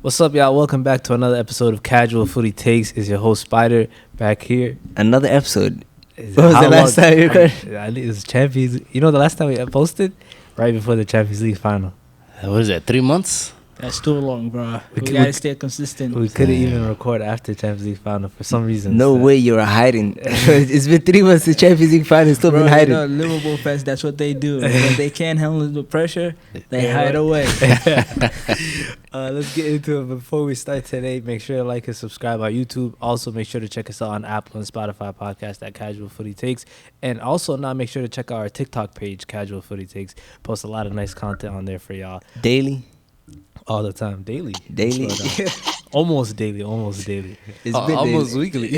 What's up, y'all? Welcome back to another episode of Casual Footy Takes. Is your host Spider back here? Another episode. What was the last time you recorded? I think it was Champions. You know, the last time we posted right before the Champions League final. What is that? 3 months? That's too long, bro. We gotta stay consistent. We couldn't even record after Champions League final for some reason. No way you were hiding. It's been 3 months since Champions League final. Still been hiding. You know, Liverpool fans, that's what they do. When they can't handle the pressure, they hide away. Let's get into it. Before we start today, make sure to like and subscribe on YouTube. Also, make sure to check us out on Apple and Spotify podcast at Casual Footy Takes. And also, now make sure to check out our TikTok page, Casual Footy Takes. Post a lot of nice content on there for y'all. Daily? All the time. Daily. Almost daily. It's been almost daily. weekly.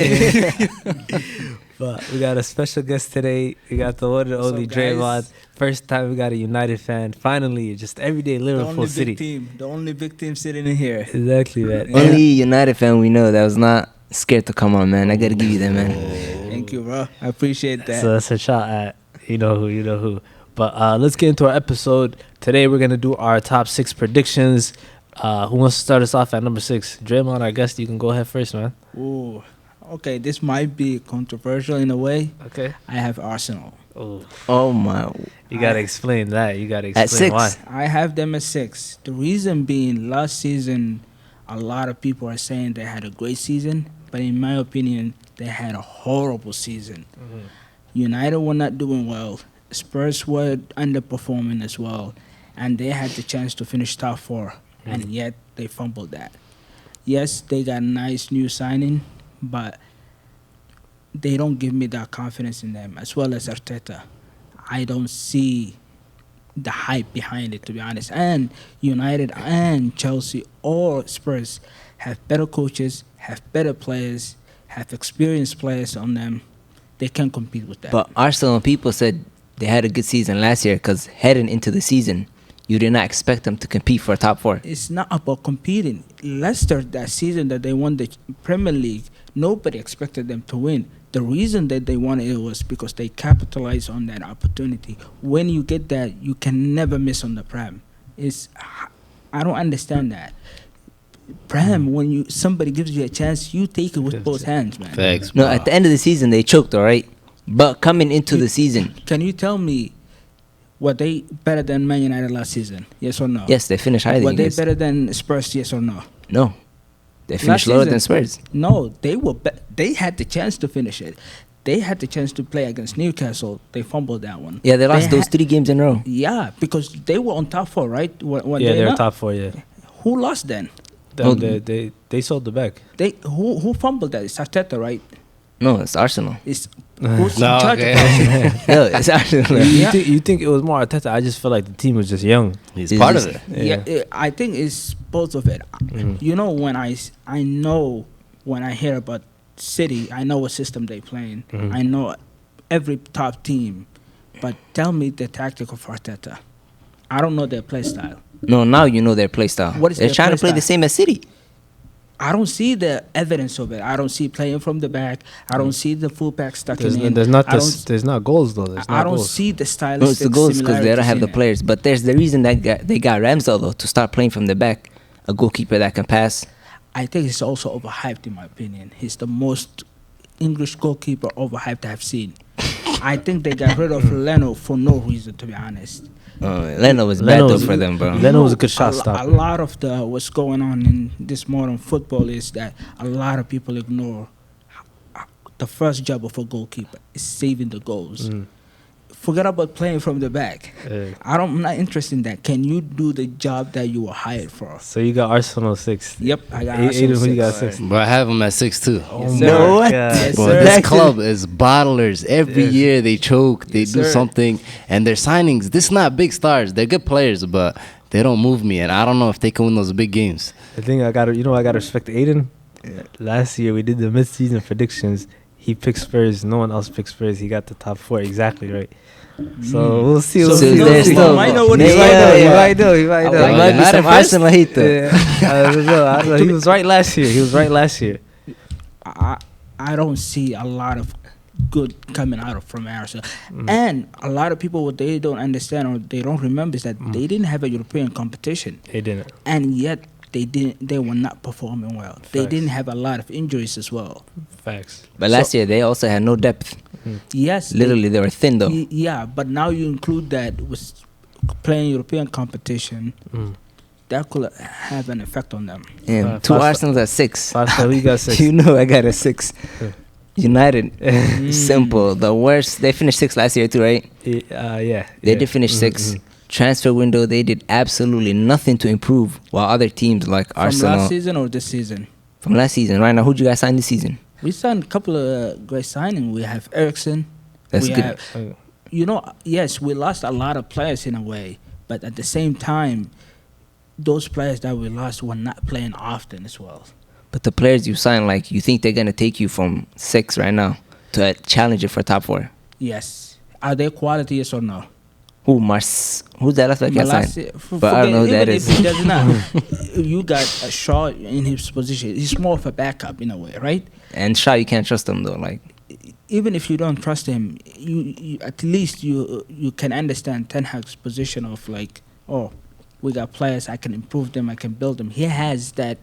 But we got a special guest today. We got the one and only Draman. First time we got a United fan. Finally, just everyday Liverpool City. The only big team sitting in here. Exactly, man. Only United fan we know that was not scared to come on, man. I gotta give you that, man. Thank you, bro. I appreciate that. So that's a shot at you know who. But let's get into our episode. Today we're gonna do our top 6 predictions. Who wants to start us off at number 6? Draman, I guess you can go ahead first, man. Ooh. Okay, this might be controversial in a way. Okay. I have Arsenal. Oh, my. You gotta explain that. You gotta At explain 6? why. I have them at 6. The reason being, last season, a lot of people are saying they had a great season, but in my opinion, they had a horrible season. Mm-hmm. United were not doing well. Spurs were underperforming as well, and they had the chance to finish top 4, and yet they fumbled that. Yes, they got a nice new signing, but they don't give me that confidence in them, as well as Arteta. I don't see the hype behind it, to be honest. And United and Chelsea or Spurs have better coaches, have better players, have experienced players on them. They can compete with that. But Arsenal people said they had a good season last year because heading into the season, you did not expect them to compete for a top 4. It's not about competing. Leicester, that season that they won the Premier League, nobody expected them to win. The reason that they won it was because they capitalized on that opportunity. When you get that, you can never miss on the Prem. I don't understand that. Prem, when somebody gives you a chance, you take it with both hands, man. Thanks. No, at the end of the season, they choked, all right? But coming into the season... Can you tell me, were they better than Man United last season? Yes or no? Yes, they finished higher Were than they you guys. better than Spurs? Yes or no? No. They finished lower than Spurs. No, they had the chance to finish it. They had the chance to play against Newcastle. They fumbled that one. Yeah, they lost those 3 games in a row. Yeah, because they were on top 4, right? They're top 4. Yeah. Who lost then? They sold the back. Who fumbled that? It's Arteta, right? No, it's Arsenal. It's who's in No, charge okay. of Arsenal? No, it's Arsenal. You think it was more Arteta? I just feel like the team was just young. He's It's part of just- it. Yeah, I think it's both of it. You know, when I hear about City, I know what system they playing. I know every top team, but tell me the tactic of Arteta. I don't know their play style. No, now you know their play style. What is They're their trying play to play the style? same as City. I don't see the evidence of it. I don't see playing from the back. I don't see the fullback stuck in. There's not goals though. I don't see the stylistic No, it's the goals because they don't have the similarities in it. players. But there's the reason that they got Ramsdale though to start playing from the back, a goalkeeper that can pass. I think he's also overhyped in my opinion. He's the most English goalkeeper overhyped I've seen. I think they got rid of Leno for no reason, to be honest. Leno was bad though for them, bro. Leno was a good shot A stopper. lot of what's going on in this modern football is that a lot of people ignore the first job of a goalkeeper is saving the goals. Forget about playing from the back. I'm not interested in that. Can you do the job that you were hired for? So you got Arsenal 6. Yep, I got Aiden, Arsenal who you got 6. 6? But I have him at 6 too. Yes, No, sir. what? Yes, Bro, sir. this club is bottlers. Every year they choke, they Yes, do sir. something, and their signings. This is not big stars. They're good players, but they don't move me, and I don't know if they can win those big games. The thing I gotta respect Aiden. Last year we did the mid-season predictions. He picked Spurs. No one else picked Spurs. He got the top 4 exactly right. So we'll see. So We'll see. there's you still- might know what Yeah, he's yeah, like. yeah. He might know. He might know. There might be United some first? Arsenal hate though. Yeah. I don't know. He was right last year. I don't see a lot of good coming out from Arsenal. And a lot of people, what they don't understand or they don't remember is that they didn't have a European competition. They didn't. And yet they were not performing well. They Facts. didn't have a lot of injuries as well. Facts. But last year they also had no depth. Yes, Literally, they were thin though. Yeah, but now you include that with playing European competition, that could have an effect on them. Yeah, two Arsenals at 6. Five-star, we got 6. You know I got a 6. Yeah. United, simple. The worst. They finished 6 last year too, right? Yeah. They did finish 6. Transfer window, they did absolutely nothing to improve. While other teams like From Arsenal, last season or this season? from last season. Right now, who'd you guys sign this season? We signed a couple of great signings. We have Ericsson. That's we good. have- yes, we lost a lot of players in a way, but at the same time, those players that we lost were not playing often as well. But the players you sign, like, you think they're gonna take you from 6 right now to challenge it for top 4? Yes. Are they quality, yes or no? Who's that last back you signed? Malacia, But I don't know who that even is. if he does not, you got a Shaw in his position. He's more of a backup in a way, right? And Shaw, you can't trust him though. Like, Even if you don't trust him, you at least you can understand Ten Hag's position of like, oh, we got players, I can improve them, I can build them. He has that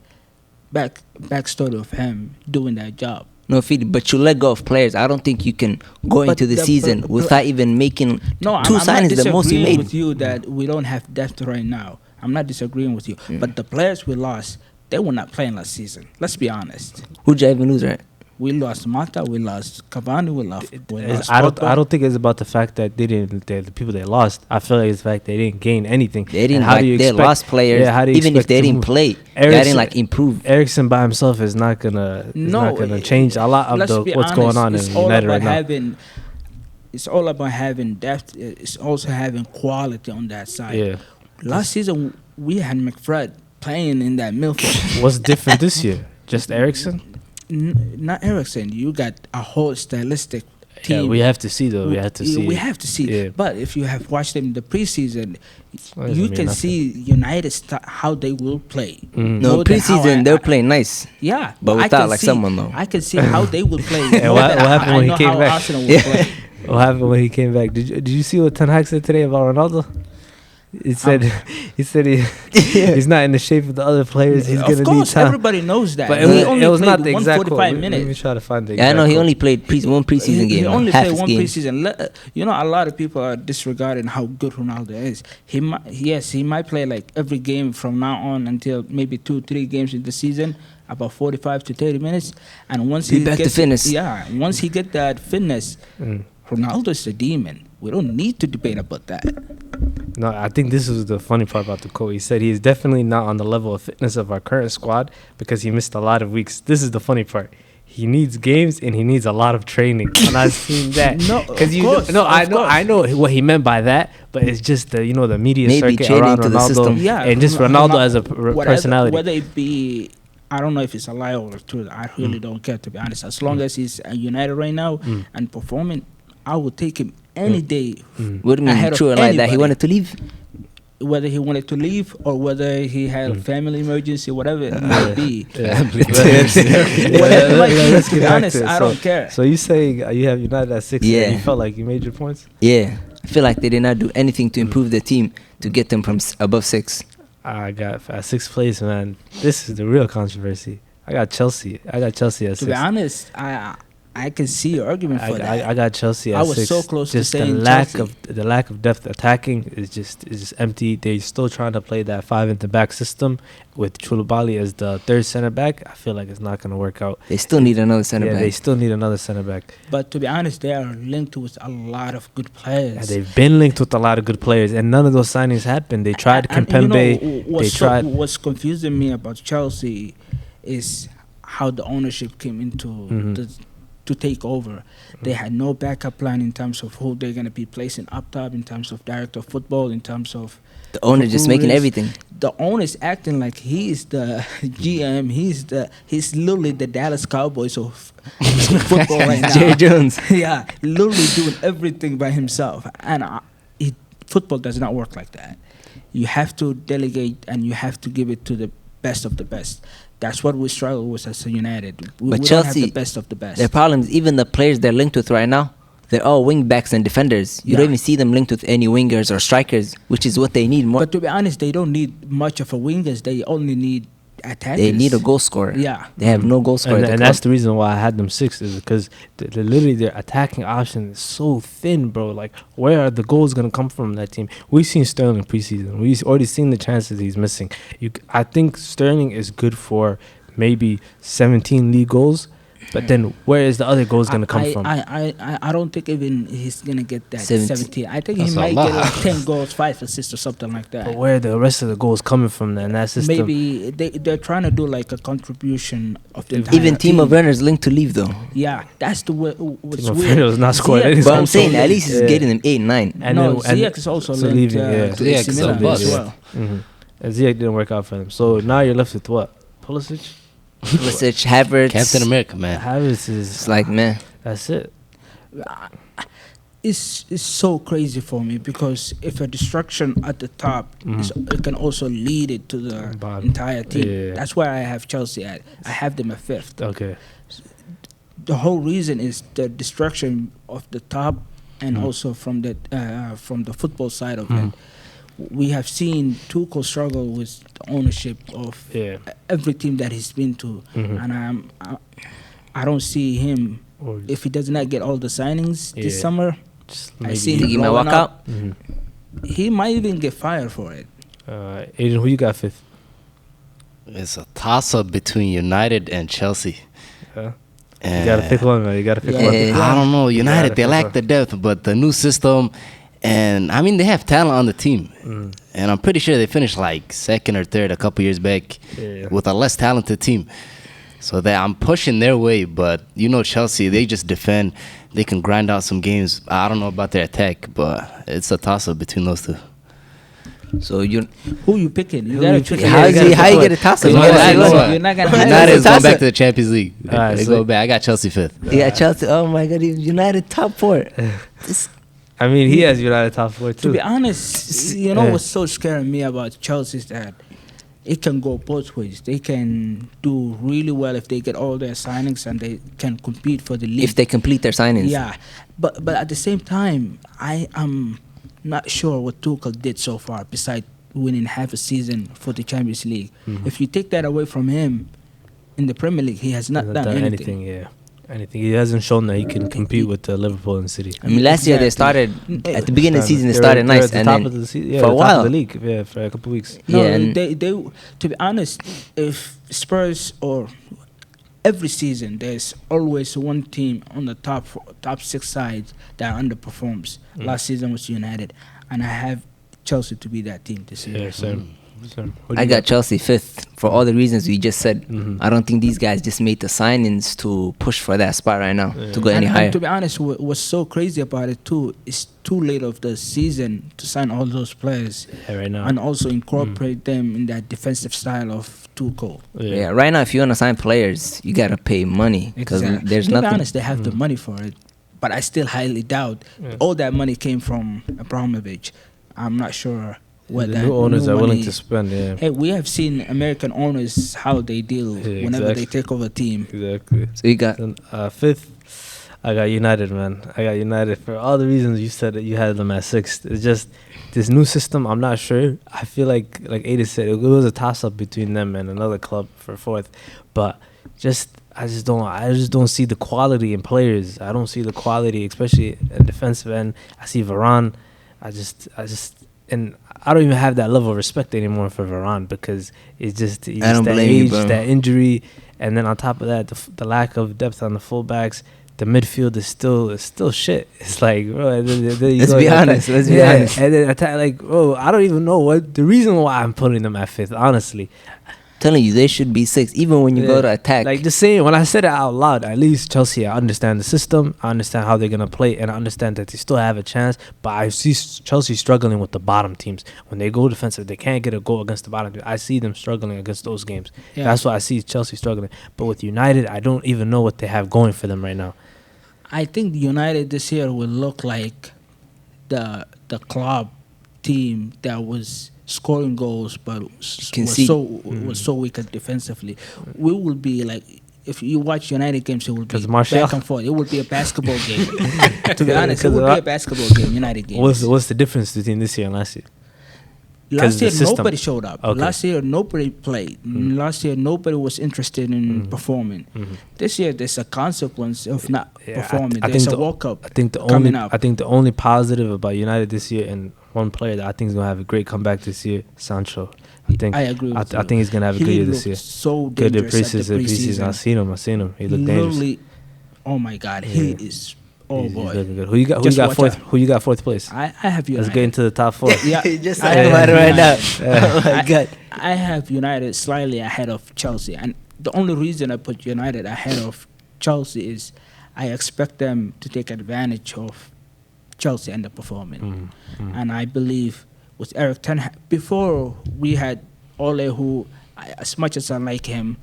backstory of him doing that job. no, Fidi, but you let go of players. I don't think you can go But into the the- season but- without even making No, two I'm not signings, the most you disagreeing made. with you that we don't have depth right now. I'm not disagreeing with you. But the players we lost, they were not playing last season. Let's be honest. Who'd you even lose, right? We lost Mata, we lost Cavani, we lost I Pogba. don't think it's about the fact that the people they lost. I feel like it's the fact they didn't gain anything. They didn't And how like do you they expect- lost players. Yeah, how do you even if expect they to didn't move? play, they Ericsson- didn't like improve. Ericsson by himself is not gonna change a lot of let's the be what's going on honest, in United right now. It's all about having depth. It's also having quality on that side. Yeah. Last season, we had McFred playing in that midfield. What's different this year? Just Ericsson? Not Ericsson. You got a whole stylistic team. Yeah, we have to see though. We have to see. We have to see. Yeah. But if you have watched them in the preseason, doesn't you mean can nothing. see United how they will play. No, More than how preseason they're playing nice. Yeah, But I without, can like, see- someone, though. I can see how they will play. Yeah, more what than happened I when he know came how back? Arsenal will Yeah. play. What happened when he came back? Did you see what Ten Hag said today about Ronaldo? He said he's not in the shape of the other players. He's Of gonna need course, time. everybody knows that. But He only it was played not the exact quote. 145 Let me minutes. try to find the Yeah, I know exact he quote. only played one preseason game. He only half played his one game. preseason. You know, a lot of people are disregarding how good Ronaldo is. He might play like every game from now on until maybe 2-3 games in the season, about 45 to 30 minutes. And once Be he back to gets fitness. once he get that fitness, Ronaldo is a demon. We don't need to debate about that. No, I think this was the funny part about the quote. He said he is definitely not on the level of fitness of our current squad because he missed a lot of weeks. This is the funny part. He needs games and he needs a lot of training. And I've seen that. No, because of course. I know what he meant by that, but it's just the the media Maybe circuit training around to the Ronaldo system. Yeah, and just Ronaldo as a personality. Whether it be, I don't know if it's a lie or truth. I really don't care, to be honest. As long as he's United right now and performing, I would take him any day. What do you ahead mean of true or like that? He anybody. wanted to leave. Whether he wanted to leave or whether he had a family emergency, whatever it might be. Whatever it might be, Let's to be get back honest, to it. I don't care. So you say you have United at 6 Yeah. and you felt like you made your points? Yeah, I feel like they did not do anything to improve the team to get them from above 6. I got at 6th place, man. This is the real controversy. I got Chelsea. at To 6. be honest, I can see your argument for that. I got Chelsea at I was 6. so close to just saying the lack of depth attacking is just empty. They're still trying to play that 5 in the back system with Chulubali as the third center back. I feel like it's not going to work out. They still need another center They back. still need another center back. But to be honest, they are linked with a lot of good players. Yeah, they've been linked with a lot of good players, and none of those signings happened. They tried And Kimpembe. They tried. What's confusing me about Chelsea is how the ownership came into to take over. They had no backup plan in terms of who they're going to be placing up top, in terms of director of football, in terms of The owner just making recruiters. everything. The owner's acting like he's the GM. He's literally the Dallas Cowboys of football right now. Jerry Jones. Yeah, literally doing everything by himself. And football does not work like that. You have to delegate and you have to give it to the best of the best. That's what we struggle with as a United. We But don't Chelsea, have the best of the best. Their problem is even the players they're linked with right now, they're all wing backs and defenders. You don't Yeah. even see them linked with any wingers or strikers, which is what they need more. But to be honest, they don't need much of a wingers. They only need attackers. They need a goal scorer. Yeah. They have no goal scorer. And that's the reason why I had them 6th is because literally their attacking option is so thin, bro. Like, where are the goals gonna come from that team? We've seen Sterling preseason. We've already seen the chances he's missing. I think Sterling is good for maybe 17 league goals, but then where is the other goals gonna come from? I don't think even he's gonna get that 17. 17. I think That's he a might lot. get like 10 goals, 5 assists or something like that. But where are the rest of the goals coming from then? That system. Maybe they're trying to do like a contribution of the entire Even team. Timo Werner's linked to leave though. Yeah, that's the way. What's Timo weird. Werner's not scoring Ziyech anything. is But I'm also saying at linked. least he's Yeah. getting them 8, 9. And no, then- Ziyech is also so linked leaving, yeah. to Ziyech AC is Milan a bust. as well. Mm-hmm. And Ziyech didn't work out for them. So now you're left with what? Pulisic? Pulisic, Havertz. Captain America, man. Havertz It's is like, man. that's it. It's so crazy for me because if a destruction at the top, it can also lead it to the Bottom. entire team. Yeah. That's where I have Chelsea at. I have them at 5th. Okay. The whole reason is the destruction of the top and also from the football side of it. We have seen Tuchel struggle with the ownership of Yeah. every team that he's been to, and I don't see him Or if he does not get all the signings this Yeah. summer. just I maybe. see Think he might blowing walk up. out? He might even get fired for it. Aiden, who you got 5th? It's a toss-up between United and Chelsea. Yeah. You And gotta pick one, man. You gotta pick Yeah. one. I don't know. United, gotta they pick lack one. the depth, but the new system, and I mean, they have talent on the team. And I'm pretty sure they finished like 2nd or 3rd a couple years back Yeah. with a less talented team. So that I'm pushing their way, but you know Chelsea, they just defend. They can grind out some games. I don't know about their attack, but it's a toss-up between those two. So you Who you picking? You Who gotta you pick. picking? how you gotta you pick get a toss up? You know what? You know what? You're not gonna. United is going toss-up. back to the Champions League. Alright, They so- go back. I got Chelsea 5th. Yeah, Chelsea. Oh my God, United top 4. This, I mean, he has United top 4 To too. be honest, you know Yeah. what's so scaring me about Chelsea is that it can go both ways. They can do really well if they get all their signings and they can compete for the league. if they complete their signings. Yeah, but at the same time, I am not sure what Tuchel did so far besides winning half a season for the Champions League. If you take that away from him in the Premier League, he has not Hasn't done anything. Yeah. Anything. He hasn't shown that he can compete with Liverpool and City. I mean, last year they started Exactly. at the beginning of the season. They They were- started they were nice, at the and top then of the season, for a the top while. of the league, yeah, for a couple weeks. No, Yeah, and- they to be honest, if Spurs or every season there's always one team on the top 6 sides that underperforms. Last season was United, and I have Chelsea to be that team this year. Yeah, same. What do I you got Chelsea 5th for all the reasons we just said. I don't think these guys just made the signings to push for that spot right now to go any And higher. to be honest, what's so crazy about it too is too late of the season to sign all those players Yeah, right now. and also incorporate them in that defensive style of Tuchel. Yeah, right now, if you want to sign players, you gotta pay money because Exactly. there's to nothing. be honest, they have the money for it, but I still highly doubt all that money came from Abramovich. I'm not sure what The that new owners are willing money- to spend. Yeah. Hey, we have seen American owners how they deal Yeah, whenever exactly. they take over a team. Exactly. So you got Then, 5th, I got United, man. I got United for all the reasons you said that you had them at 6th. It's just this new system. I'm not sure. I feel like Ada said, it was a toss up between them and another club for 4th, but I just don't see the quality in players. I don't see the quality, especially at defensive end. I see Varane. And I don't even have that level of respect anymore for Varane because it's just I don't that blame you, age, bro. that injury, and then on top of that, the lack of depth on the fullbacks. The midfield is still shit. It's like, bro. Let's be honest. Let's be honest. And then attack, like, bro. I don't even know what the reason why I'm putting them at 5th. Honestly, telling you they should be 6th, even when you go Yeah. to attack. like just saying when I said it out loud, at least Chelsea, I understand the system, I understand how they're gonna play, and I understand that they still have a chance. But I see Chelsea struggling with the bottom teams when they go defensive. They can't get a goal against the bottom team. I see them struggling against those games. Yeah. That's why I see Chelsea struggling. But with United, I don't even know what they have going for them right now. I think United this year will look like the club team that was scoring goals but Concede. was so weak at defensively. We will be like, if you watch United games, it will be 'Cause Martial? back and forth. It will be a basketball game. To be honest, it 'Cause will be a basketball game. United games. What's the difference between this year and last year? 'Cause Last the year, system. nobody showed up. Okay. Last year, nobody played. Last year, nobody was interested in performing. This year, there's a consequence of not performing. There's a World Cup I think the coming only up. I think the only positive about United this year, and one player that I think is gonna have a great comeback this year, Sancho. I agree with you. I think he's gonna have a good year this looked year. so Good at dangerous at the preseason. I seen him. He looked dangerous. Literally, oh my God, he is. Oh He's boy, looking good. Who you got? Just watch fourth? out. Who you got fourth place? I have United. Let's get into the top four. Yeah, He just I talking have about it right now. United. Oh my God. I have United slightly ahead of Chelsea, and the only reason I put United ahead of Chelsea is I expect them to take advantage of Chelsea underperforming, and I believe with Eric Ten Hag, before we had Ole, who as much as I like him,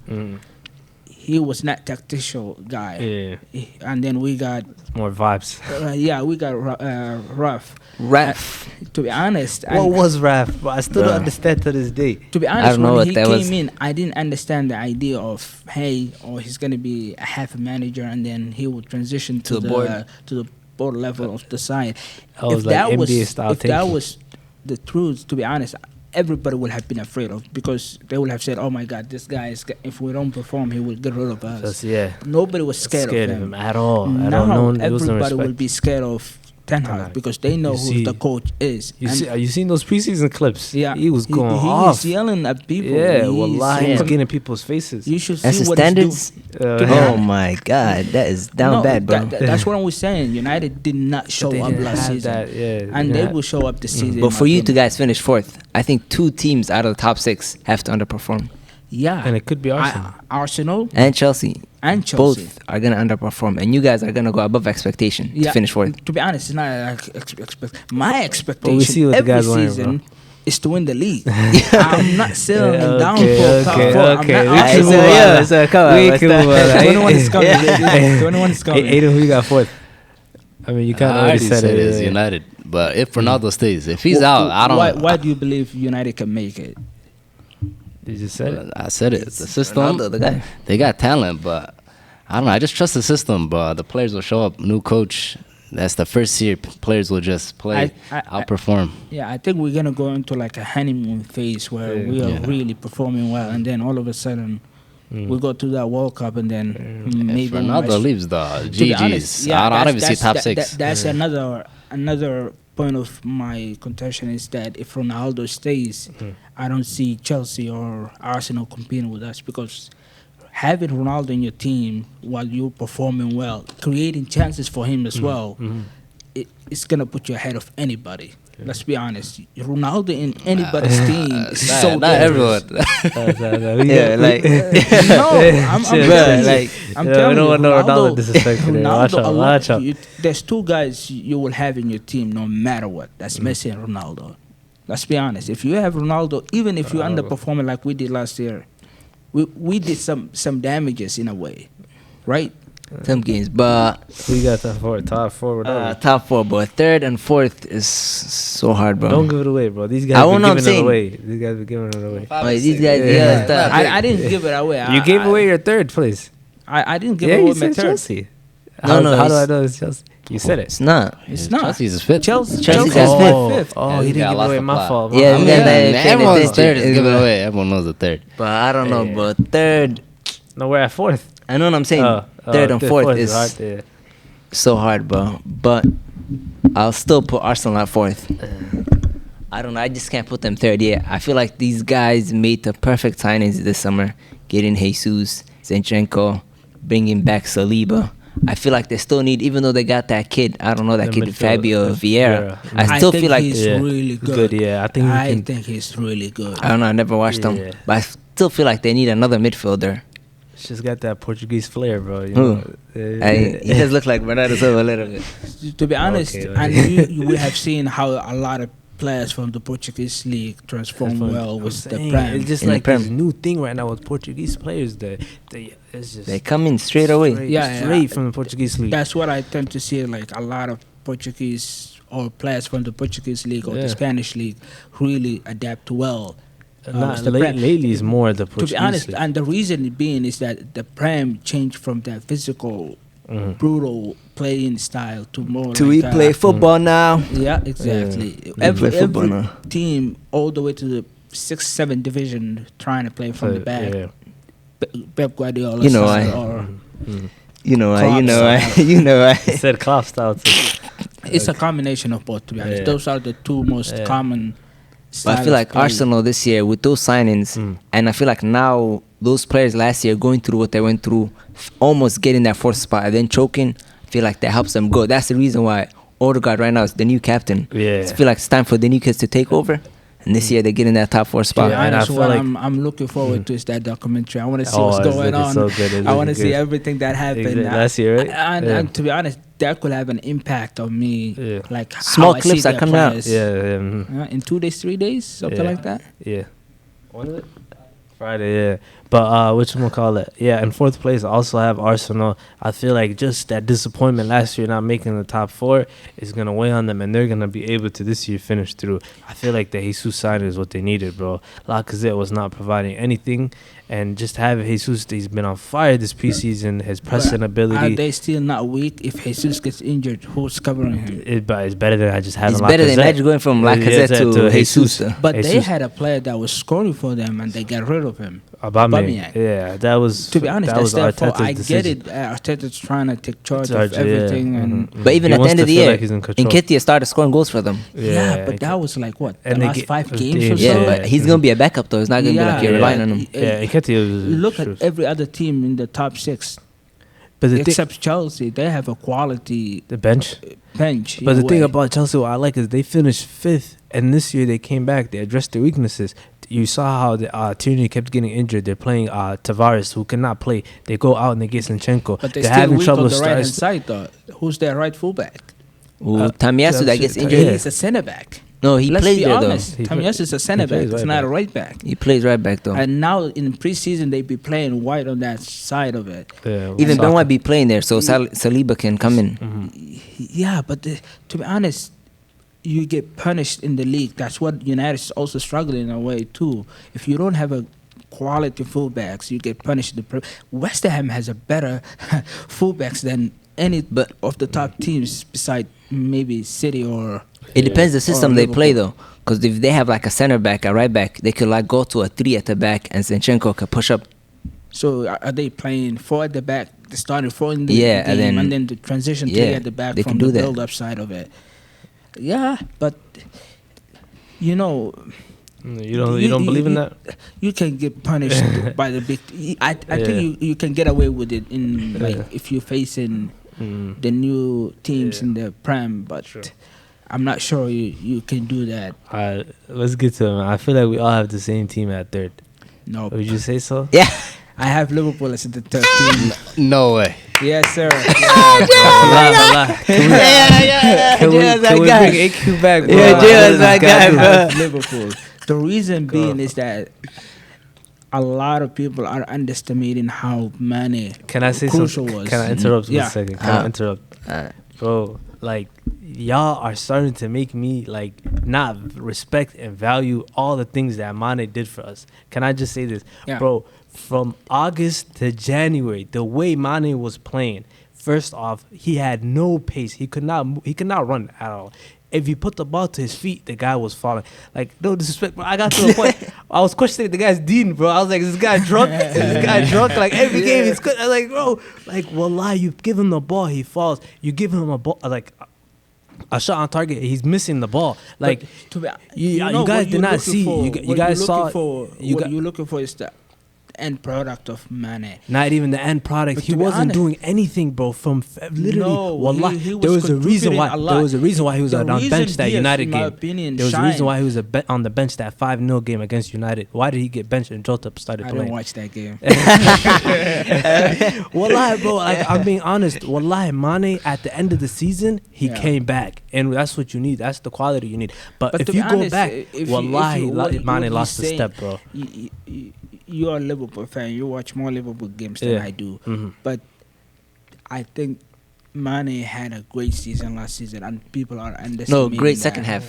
he was not tactical guy. Yeah, And then we got more vibes. we got Ruff. Raf. To be honest, What was Raf? I still don't Bruh. understand to this day. to be honest, don't know when what he that came was. in, I didn't understand the idea of he's gonna be a half a manager and then he will transition to To the board. to the board level of the side. That was like NBA style if that thinking. was the truth, to be honest, everybody would have been afraid of, because they would have said, "Oh my God, this guy is. If we don't perform, he will get rid of us." That's, yeah, Nobody was scared of him. at all. At Now all. No one, there was no everybody will respect. be scared of Ten Ten Hag Hag. because they know You who see- the coach is. You And see? You seen those preseason clips? yeah, he was going he off. is yelling at people. Yeah, He's wallahi, he's yelling. getting in people's faces. You should That's see the what he's doing. standards. To be Oh honest. my God, that is down No, bad, bro. that's what I was saying. United did not show They up didn't last have season, that, yeah, and they they had- will show up this season. But in for my you to opinion. guys finish fourth, I think 2 teams out of the top 6 have to underperform, yeah, And it could be Arsenal. Arsenal and Chelsea. and Chelsea. Both are gonna underperform, and you guys are gonna go above expectation to finish fourth. To be honest, it's not my expectation. see what the every guys wearing, season bro. is to win the league. I'm not settling Yeah, down okay, for top okay, four. okay. I'm We not can asking move for- on. so come on, We what's can that? move on. 21 is coming. 21 is coming. Aiden, who you got fourth? I mean, you kind of I already already said it. it's yeah. United. But if Ronaldo stays, if he's out, I don't. Why do you believe United can make it? You just said it. I said it. The system. Ronaldo, the guy. They got talent, but I don't know. I just trust the system. But the players will show up. New coach. That's the first year. Players will just play, I- outperform. Yeah, I think we're gonna go into like a honeymoon phase where Yeah. we are Yeah. really performing well, and then all of a sudden we go to that World Cup, and then maybe If we Ronaldo might- leaves, the To be honest, GG's. yeah, I don't that's- even see top that's- 6. that's another point of my contention is that if Ronaldo stays, I don't see Chelsea or Arsenal competing with us, because having Ronaldo in your team while you're performing well, creating chances for him as well, it's gonna put you ahead of anybody. Let's be honest. Ronaldo in anybody's team is so not dangerous. everyone. Yeah, like No, I'm Chill, telling you. like, I'm yeah, telling we don't you, want no Ronaldo disrespect today. Watch out, watch out. There's 2 guys you will have in your team no matter what. That's Messi and Ronaldo. Let's be honest. If you have Ronaldo, even if you underperforming like we did last year, we did some damages in a way, right? some games, but Who you got top four? Top four, whatever. top 4, but 3rd and 4th is so hard, bro. Don't give it away, bro. These I guys be won't know, I'm giving it saying. away. These guys be giving it away. Oh, these guys, Yeah. yeah, stuff. I didn't give it away. You gave away your third place. I didn't give Yeah, away you my said third. Chelsea. No, How, no, how do I it's- know it's Chelsea? You said it. It's not. It's not. Chelsea's 5th. Chelsea Chelsea got got oh, fifth. oh, Yeah, he he didn't got give lost away the my plot. fault. Yeah, My you bad. got that. Everyone's third is It's giving bad. away. Everyone knows the third. But I don't know, Yeah. but 3rd, No, we're at fourth. I know what I'm saying. Oh, 3rd and 4th is is hard. Yeah. so hard, bro. But I'll still put Arsenal at 4th. I don't know. I just can't put them 3rd yet. I feel like these guys made the perfect signings this summer. Getting Jesus, Zinchenko, bringing back Saliba. I feel like they still need, even though they got that kid, I don't know, that The kid midfield- Fabio Vieira. Vieira. I still think feel like, he's Yeah. really good. Good, yeah. I think he I can- think he's really good. I don't know, I never watched Yeah. them. But I still feel like they need another midfielder. She's got that Portuguese flair, bro. You Who? know? He does look like Bernardo Silva a little bit. To be honest, Okay, and okay. we have seen how a lot of players from the Portuguese league transform That's what well I'm with the saying. Prem. It's just In the like Prem. this new thing right now with Portuguese players. That it's just They come in straight away. straight from the Portuguese league. That's what I tend to see. Like a lot of Portuguese or players from the Portuguese league or Yeah. the Spanish league really adapt well. Not with the Prem. lately is more the To Portuguese be honest, league. and the reason being is that the Prem changed from that physical brutal playing style to more. Do like, we play football now? Yeah, exactly. Yeah. Play football Every now. team all the way to the 6th, 7th division trying to play from the back. Yeah. Pep Guardiola You know style why. or You know why? You Klopp know why? style. You know why? He said Klopp style too. it's a combination of both. To be honest, Yeah. those are the two most Yeah. common. But style I feel of like play. Arsenal this year with those signings, and I feel like now those players last year going through what they went through, almost getting that fourth spot and then choking, I feel like that helps them go. That's the reason why Odegaard right now is the new captain. Yeah. I feel like it's time for the new kids to take over, and this year they're getting that top 4 To spot. be Yeah, and I honest, feel what like- I'm looking forward to is that documentary. I want to see Oh, what's it's going looking on. so good. It's I want to looking see good. everything that happened. Exactly. Last year, right? And, Yeah. and to be honest, that could have an impact on me. Yeah. Like Small how I clips see are their coming out. players. Yeah. In 2 days, 3 days, something Yeah. like that. Yeah. When is it? Friday, yeah. But whatchamacallit? Yeah, in fourth place, I also have Arsenal. I feel like just that disappointment last year not making the top 4 is going to weigh on them, and they're going to be able to this year finish through. I feel like the Jesus signing is what they needed, bro. Lacazette was not providing anything, and just having Jesus, he's been on fire this preseason. His pressing Are ability, they still not weak? If Jesus gets injured, who's covering him? but it's better than I just having It's Lacazette. better than imagine going from Lacazette to Jesus. But they Jesus. had a player that was scoring for them, and they got rid of him. Aubameyang. Yeah, that was. To be honest, that that's was their fault. Arteta's I decision. get it. Arteta's trying to take charge Charge, of everything, yeah. and But even He at the wants end to of the feel year, like he's in control. Nketiah started scoring goals for them. yeah, but that was like what the And they last get- 5 games games, or so. Yeah, Yeah. but he's gonna be a backup though. It's not gonna be like you're relying on him. Yeah, Nketiah was. Look sure. at every other team in the top 6, But the except Chelsea. They have a quality the bench. bench. But in the a thing way. about Chelsea, what I like is they finished 5th, and this year they came back. They addressed their weaknesses. You saw how the Tierney kept getting injured. They're playing Tavares, who cannot play. They go out and they get Zinchenko. but They're they're still having weak trouble on the right hand starting. side though. Who's their right fullback? Tamiyasu that gets injured. Yeah. He's a centre back. No, he Let's plays be there honest. He Tamiyasu is a centre back. plays It's right not a back. right back. though. He plays right back though. And now in preseason they be playing wide on that side of it. Yeah, Even Saka. Ben White be playing there, so Saliba can come in. Yeah, but to be honest, you get punished in the league. That's what United is also struggling in a way too. If you don't have a quality fullbacks, you get punished. West Ham has a better fullbacks than any of the top teams beside maybe City or. It depends the system they play Liverpool. though, because if they have like a center back, a right back, they could like go to a 3 at the back, and Zinchenko could push up. So are they playing 4 at the back, the starting 4 in the Yeah, game, and and then- then the transition 3 yeah, at the back they from can the do that. build-up side of it? Yeah, but you know. You don't believe in that? You can get punished by the big. I think you can get away with it in like if you're facing the new teams in the Prem, but I'm not sure you can do that. All right, let's get to it, man. I feel like we all have the same team at 3rd. No, Would you say so? Yeah. I have Liverpool as the 3rd team. No way. Yes, sir. Can we bring AQ back, bro? Yeah, Like, Jay what was is that this guy, doing? bro. Liverpool. The reason being is that a lot of people are underestimating how many Can I say crucial something? was. Can I interrupt for Yeah. a second? Can I interrupt? Bro, like, y'all are starting to make me, like, not respect and value all the things that Mane did for us. Can I just say this? Yeah. Bro, from August to January, the way Mane was playing, first off, he had no pace. He could not run at all. If you put the ball to his feet, the guy was falling. Like, no disrespect, bro. I got to the point, I was questioning the guy's dean, bro. I was like, is this guy drunk? Is this guy drunk? Like, every game he's good. I was like, bro, like, wallah, you give him the ball, he falls. You give him a ball, like, a shot on target, he's missing the ball. Like, But to be, you know guys what did you're not looking see. for- You what guys you're saw. looking for. You What got, you're looking for is the end product of Mane. not even the end product. But He to be wasn't honest- doing anything, bro. From literally, No, wallah, he there was a reason contributing why. a lot. There was a reason why he was The on the reason bench that Diaz, United in my game. opinion, There was a reason shined. why he was on the bench that 5-0 game against United. Why did he get benched and Jota started I playing? didn't watch that game. Wallahi, bro, like, I'm being honest. Wallahi, Mane, at the end of the season, he Yeah. came back. And that's what you need. That's the quality you need. But if to you be go honest, back, if wallahi, what Mane he's lost a saying, step, bro. You're a Liverpool fan. You watch more Liverpool games than Yeah. I do. Mhm. But I think Mane had a great season last season, and people are underestimating. great that. second half.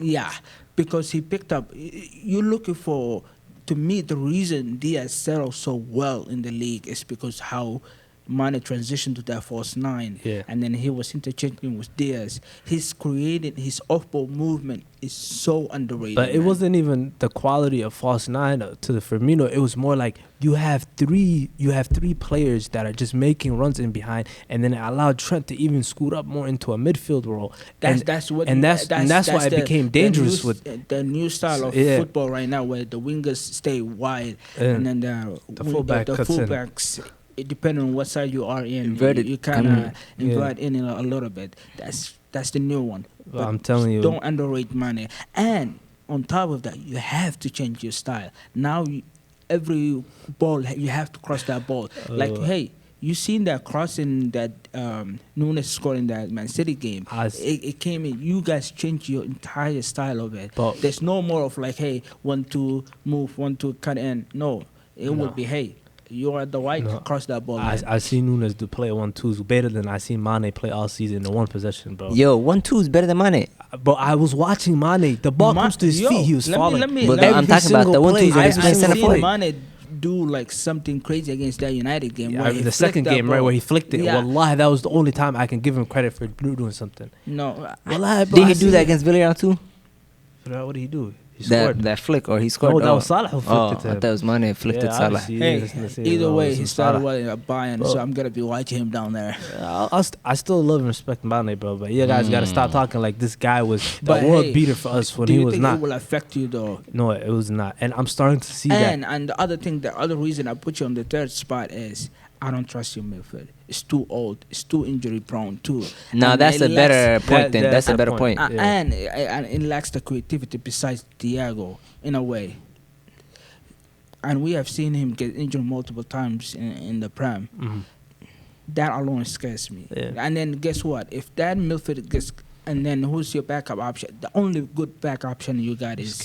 Yeah, because he picked up. You're looking for. To me, the reason Diaz settled so well in the league is because how Mane transitioned to that false nine, Yeah. and then he was interchanging with Diaz. His off-ball movement is so underrated. But it man. wasn't even the quality of false nine to the Firmino. It was more like you have three players that are just making runs in behind, and then it allowed Trent to even scoot up more into a midfield role. That's why it became dangerous with the new style of football right now, where the wingers stay wide and then the fullbacks. It depends on what side you are in. Inverted. You kind of invert in a little bit. That's the new one. But I'm telling you, don't underrate Mane. And on top of that, you have to change your style. Now, every ball you have to cross that ball. Like, hey, you seen that crossing that Nunes scored in that Man City game. It came in. You guys changed your entire style of it. But there's no more of like, hey, 1-2 move, 1-2 cut in. No, it would be, hey, you're at the white, cross that ball. I seen Nunes play 1-2s better than I seen Mane play all season in one possession, bro. Yo, 1-2 is better than Mane. But I was watching Mane. The ball comes to his feet. He was falling. But I'm talking about the 1-2s that he's playing center forward. Mane do like something crazy against that United game. Yeah, the second game, right, where he flicked it. Yeah. Wallahi, that was the only time I can give him credit for doing something. No. Wallahi, bro, did he do that against Villarreal too? What did he do? He scored. That flick, or he scored? No, that was Salah who flicked it to him. I thought it was Mane who flicked it Salah. Hey, either way, he started at Bayern, so I'm going to be watching him down there. I still love and respect Mane, bro, but you guys got to stop talking like this guy was the world beater for us when he was not. Do you think it will affect you, though? No, it was not. And I'm starting to see that. And the other reason I put you on the third spot is I don't trust your midfield. It's too old. It's too injury prone too. No, that's a better point. Then that's a better point. And it lacks the creativity besides Thiago in a way. And we have seen him get injured multiple times in the Prem. Mm-hmm. That alone scares me. Yeah. And then guess what? If that midfield gets, and then who's your backup option? The only good backup option you got is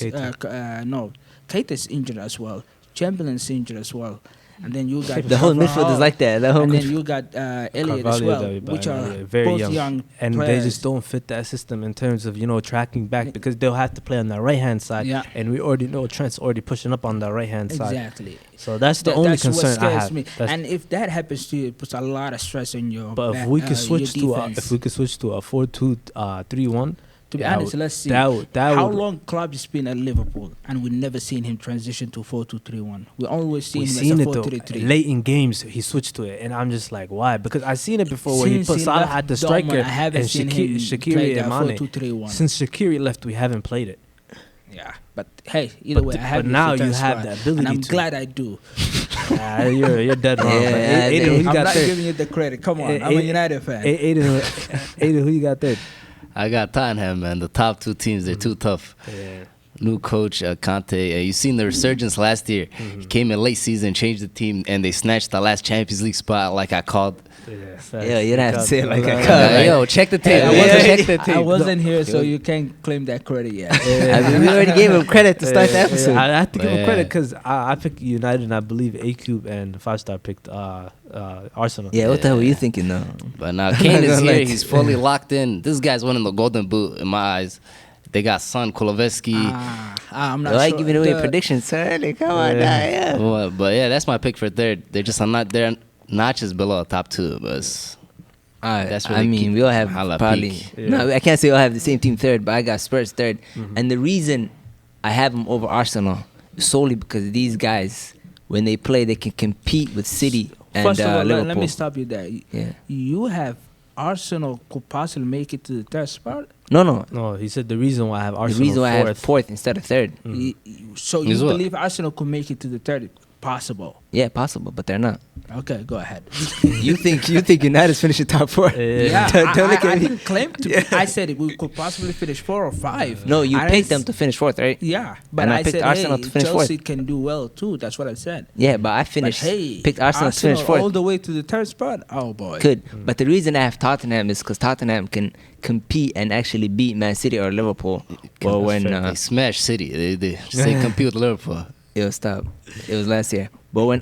Keita's injured as well. Chamberlain's injured as well. And then you got the whole midfield is like that. And then you got Elliott as well, which are very both young and players. they just don't fit that system in terms of tracking back because they'll have to play on the right hand side. Yeah. And we already know Trent's already pushing up on the right hand side. Exactly. So that's the only concern what scares I have. Me. And if that happens to you, it puts a lot of stress on your. But if we could switch to a 4-2-3-1. To be honest, let's see. How long Klopp has been at Liverpool, and we've never seen him transition to 4-2-3-1. We always seen him as a 4-3-3. Late in games, he switched to it, and I'm just like, why? Because I've seen it before where he put Salah at the striker and Shaqiri and Mane. 4-2-3-1. Since Shaqiri left, we haven't played it. Yeah, but hey, either way, I have. But now you have the ability, and I'm glad I do. You're dead wrong. I'm not giving you the credit. Come on, I'm a United fan. Aiden, who you got there? I got Tottenham, man. The top two teams, they're too tough. Yeah. New coach, Conte. You seen the resurgence last year. He came in late season, changed the team, and they snatched the last Champions League spot like I called. Yeah, you don't have to say it like I called. Yo, check the tape. I wasn't here, so you can't claim that credit yet. I mean, we already gave him credit to start the episode. I have to give him credit because I picked United, and I believe A-Cube and 5-Star picked Arsenal. Yeah, what the hell were you thinking, though? But now Kane is here. He's fully locked in. This guy's winning the Golden Boot in my eyes. They got Son, Kulusevski. I'm not sure. sure. Giving away predictions, sir. Come on, yeah. Well, but yeah, that's my pick for third. They're just they're notches below top two, but that's I mean, we all have probably. No, I can't say we all have the same team third, but I got Spurs third, and the reason I have them over Arsenal is solely because these guys, when they play, they can compete with City and First of all, Liverpool. let me stop you there. Yeah. You have Arsenal could possibly make it to the third spot. No, he said the reason why I have Arsenal the reason why I have fourth instead of third. So you believe Arsenal could make it to the third? Possible. Yeah, possible, but they're not. Okay, go ahead. you think United's finishing top four? Yeah, I didn't claim to. I said we could possibly finish 4 or 5. No, you picked them to finish fourth, right? Yeah, but I picked said, Arsenal to finish Chelsea fourth. can do well too. That's what I said. Yeah, but I picked Arsenal to finish fourth. All the way to the third spot. Oh boy. Good, but the reason I have Tottenham is because Tottenham can compete and actually beat Man City or Liverpool. Well, when they smash City, they compete with Liverpool. Yo, stop. It was last year. But when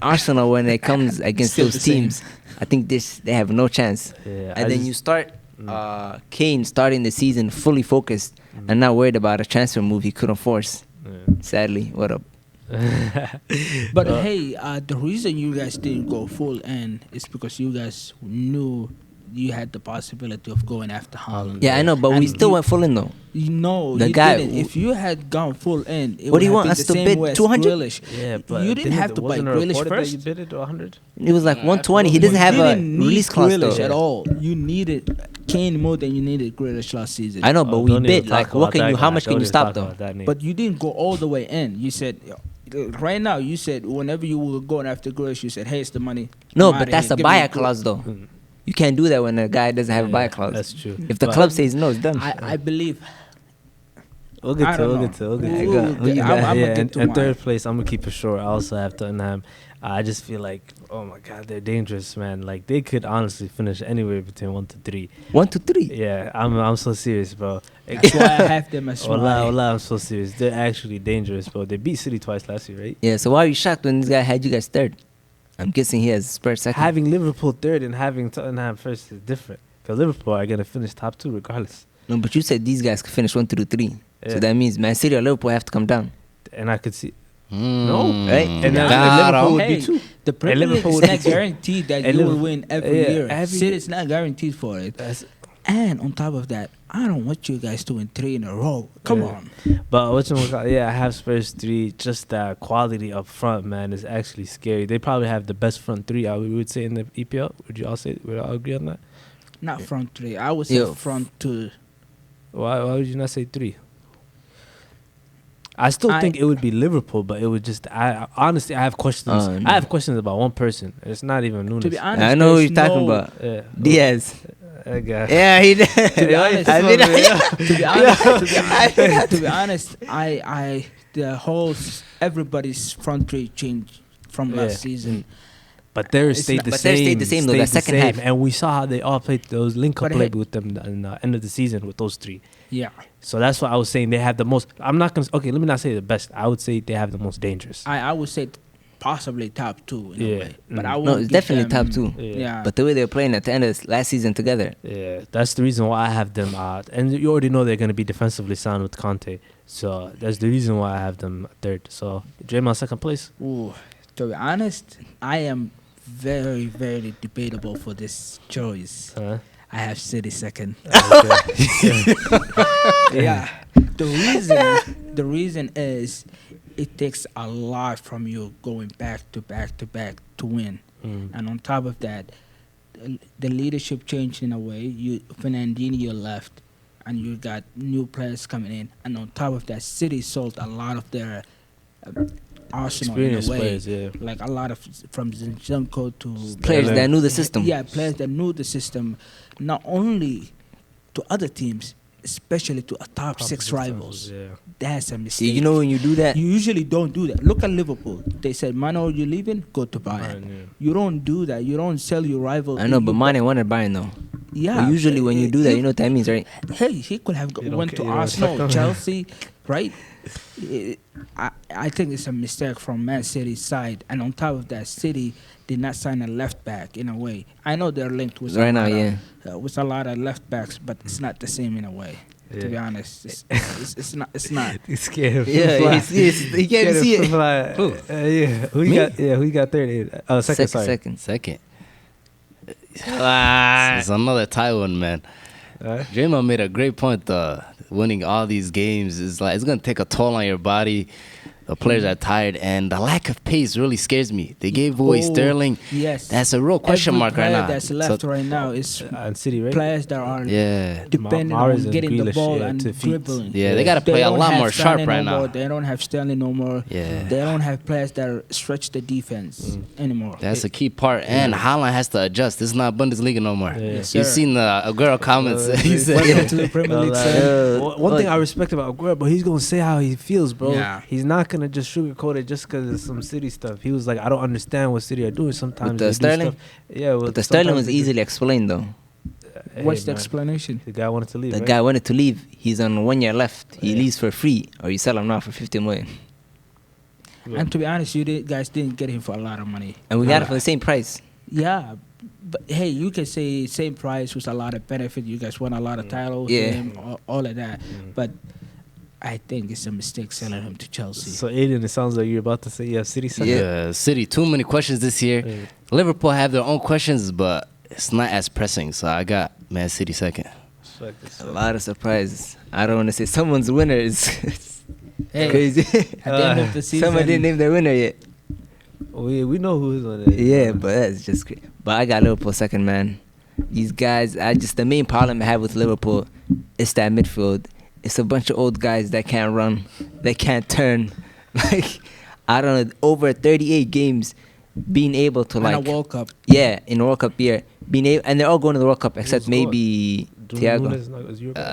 it comes against those teams, I think they have no chance. Yeah, and then you start Kane starting the season fully focused and not worried about a transfer move he couldn't force. Sadly, what up? But hey, the reason you guys didn't go full in is because you guys knew you had the possibility of going after Haaland. Yeah, I know, but we And still you- went full in though. No, The you guy didn't. who- If you had gone full in, it What would do you have want been us the to same bid? way as 200? Grealish. Yeah, but you didn't have to buy wasn't it Grealish reported that first. you bid it to 100? It was like 120. He doesn't have a didn't need release clause Grealish though. at all. You needed Kane more than you needed Grealish last season. I know, but Oh, we don't even bid. talk Like, about what can that you? guy. How much can Don't you even stop talk though? about that name. But you didn't go all the way in. You said, right now, you said whenever you were going after Grealish, you said, hey, it's the money. No, I'm but outta that's here. a Give me buyout Gre- clause though. You can't do that when a guy doesn't have a buyout clause. That's true. If the But club says no, it's done. I believe. We'll get I to it. don't We'll know. get to it. We'll We'll- get to it. we'll- Who you I'm- got? I'ma Yeah, get and, to and mine. third place, I'm gonna keep it short. I also have Tottenham. I just feel like, oh my God, they're dangerous, man. Like they could honestly finish anywhere between 1 to 3. 1 to 3. Yeah, I'm so serious, bro. That's why I have them as Wallah, well. wallah, I'm so serious. They're actually dangerous, bro. They beat City twice last year, right? Yeah. So why are you shocked when this guy had you guys third? I'm guessing he has Spurs second. Having Liverpool third and having Tottenham first is different. Because Liverpool are gonna finish top 2 regardless. No, but you said these guys could finish 1 to 3. Yeah. So that means Man City or Liverpool have to come down. And I could see. No, right? And then Got Liverpool 'em. would be Hey, 2. the Premier League Liverpool is would not be two. guaranteed that And you will Liverpool- win every yeah, year. every City's not guaranteed for it. That's, And on top of that, I don't want you guys to win 3 in a row. Come Yeah. on. but yeah, I have Spurs 3. Just that quality up front, man, is actually scary. They probably have the best front 3, we would say, in the EPL. Would you all say? Would you all agree on that? Not front 3. I would say Yo. front 2. Why would you not say 3? I still think it would be Liverpool, but it would just. Honestly, I have questions. No. I have questions about one person. It's not even Nunes. To be honest, I know who there's you're talking no- about. Yeah. Diaz. That guy. Yeah, he did. To be honest, I mean, to be honest, I the whole everybody's front 3 changed from Yeah. last season. But theirs It's stayed not- the but same. theirs stayed the same, though, that stayed the second same. half. And we saw how they all played those link-up But play hey- with them in the end of the season with those 3. Yeah, So that's why I was saying they have the most. I'm not gonna. Okay, let me not say the best. I would say they have the most dangerous. I would say possibly top 2 in Yeah. a way, but Mm. I No, won't it's give definitely them- top 2. Yeah, But the way they were playing at the end of last season together. Yeah, that's the reason why I have them. And you already know they're gonna be defensively sound with Conte. So that's the reason why I have them third. So Draman second place. Ooh, to be honest, I am very, very debatable for this choice. Huh? I have City second. Okay. Yeah, the reason is it takes a lot from you going back to back to back to win, Mm. and on top of that, the leadership changed in a way. Fernandinho left, and you got new players coming in, and on top of that, City sold a lot of their arsenal in a Experienced way. players, yeah. Like a lot of from Zinchenko to Players Yeah. that knew the system. Yeah, players that knew the system, not only to other teams, especially to a top 6 rivals. Yeah. That's a See, mistake. you know when you do that, You usually don't do that. Look at Liverpool. They said, Mano, you leaving? Go to Bayern. Bayern, yeah. You don't do that. You don't sell your rival. I know, but You- Mane wanted Bayern though. Yeah. But usually when you do that, you know what that means, right? Hey, he could have You don't went care- to you don't Arsenal, respect him. Chelsea, right? I think it's a mistake from Man City's side. And on top of that, City did not sign a left back in a way. I know they're linked with Right now, yeah. with a lot of left backs, but it's not the same in a way. To be Yeah. honest, it's not. It's not. He's scared of Yeah, fly. he can't Scared see of it. fly. Who? Yeah. Who you Me? got? Yeah. Who you got third? Oh, second. Sorry. Second. Second. Ah. It's another tie one, man. Alright. Draymond made a great point. Winning all these games is like it's gonna take a toll on your body. The players are tired, and the lack of pace really scares me. They gave away Oh, Sterling. Yes. That's a real question Every mark right player now. that's left So- right now is And City, right? players that are Yeah. depending Mahrez on and getting the Grealish, ball yeah, and to feet. dribbling. Yeah, they gotta They play a don't lot have more Sterling sharp right no more. now. They don't have Sterling no more. Yeah. They don't have players that stretch the defense anymore. That's a key part, and Haaland has to adjust. This is not Bundesliga no more. Yeah. Yes, You've sir. seen the Aguero comments. He said, Welcome to the Premier League, sir. One thing I respect about Aguero, but he's gonna say how he feels, bro. Yeah. He's not gonna just sugarcoat it just because of some City stuff. He was like, I don't understand what City are doing sometimes. With the they do Sterling? stuff- Yeah, But the Sterling was easily explained though. What's the explanation? The guy wanted to leave. The right? guy wanted to leave. He's on 1 year left. He Yeah. leaves for free, or you sell him now for 50 million. Yeah. And to be honest, guys didn't get him for a lot of money. And we got it for the same price. Yeah, but hey, you can say same price with a lot of benefit. You guys won a lot of titles, Yeah. all of that. But I think it's a mistake selling him to Chelsea. So Aiden, it sounds like you're about to say you have City second. Yeah, City. Too many questions this year. Yeah. Liverpool have their own questions, but it's not as pressing. So I got Man City second. A lot of surprises. I don't want to say someone's winner is Hey, crazy. at the end of the season, Someone didn't name their winner yet. We know who is on it. Yeah, but that's just crazy. But I got Liverpool second, man. These guys, the main problem I have with Liverpool is that midfield. It's a bunch of old guys that can't run, they can't turn. Like, I don't know, over 38 games being able to, and a like, World Cup. yeah, in the World Cup year, being able, and they're all going to the World Cup except scored? maybe Thiago.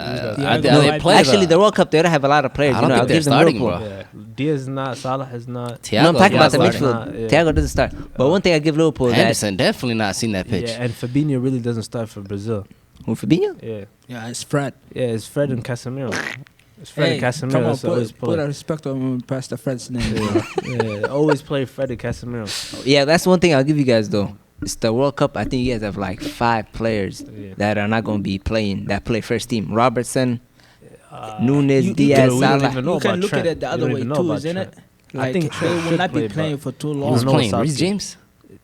They played Actually, the World Cup, they don't have a lot of players. I You don't know, think I'll they're give them starting, Liverpool. bro. Yeah. Diaz is not. Salah is not. Thiago, No, I'm talking about the Thiago's midfield. not, yeah. Thiago doesn't start. But one thing I give Liverpool is that Henderson definitely not seen that pitch. Yeah, and Fabinho really doesn't start for Brazil. who, Fabinho? Yeah, Yeah, it's Fred. yeah, it's Fred and Casemiro. It's Fred and Come Casemiro. on, That's always put a play. respect on Pastor Fred's name. Yeah, yeah, always play Fred and Casemiro. Yeah, that's one thing I'll give you guys though. It's the World Cup. I think you guys have like 5 players Yeah. that are not going to be playing that play first team. Robertson, Uh, Nunes, you Diaz, we don't Salah. even know You can about look Trent. at it the We other don't way even know too, about isn't Trent. it? I Like, think they Trent will should not be play, playing but for too Who's don't long. know playing? Southgate. Reece James?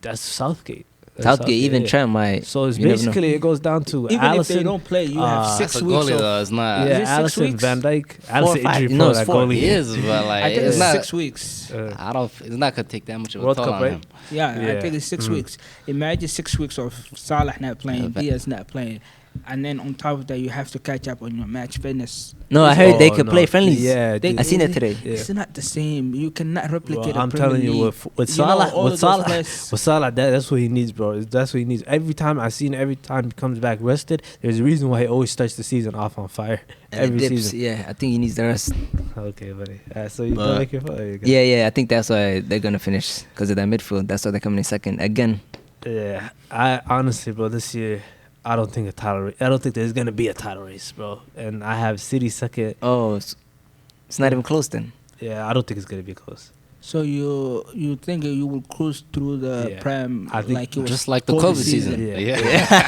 That's Southgate. Southgate, even yeah. Trent might. So it's you never know. basically it goes down to Even Allison. if they don't play, you have uh, 6 That's a weeks goalie of. though. It's not. Is Yeah, it 6 Allison, weeks? Van Dijk. Allison or 5. injury No, for it's that 4. goalie. He is, but like I think it's it's not. 6 weeks. I don't. It's not gonna take that much of a World toll Cup, on right? him. Yeah, I Yeah. think it's 6 Mm. weeks. Imagine 6 weeks of Salah not playing, Yeah, Diaz not playing, and then on top of that, you have to catch up on your match fitness. No, I heard they Oh, could no. play friendlies. Yeah, They- dude. I seen it today. Yeah. It's not the same. You cannot replicate. Well, a I'm Premier telling you, League. with You know, Salah, all with of those Salah, players- with Salah, that's what he needs, bro. That's what he needs. Every time I seen, every time he comes back rested, there's a reason why he always starts the season off on fire. And Every it dips. season. Yeah, I think he needs the rest. Okay, buddy. So you But- don't make your phone. Yeah, I think that's why they're going to finish because of that midfield. That's why they're coming in second. Again, Yeah, I honestly, bro, this year I don't think I don't think there's gonna be a title race, bro. And I have City second. oh, it's not even close then. Yeah, I don't think it's gonna be close. So you think you will cruise through the Yeah. Prem I think like it was Just like the COVID season. Yeah.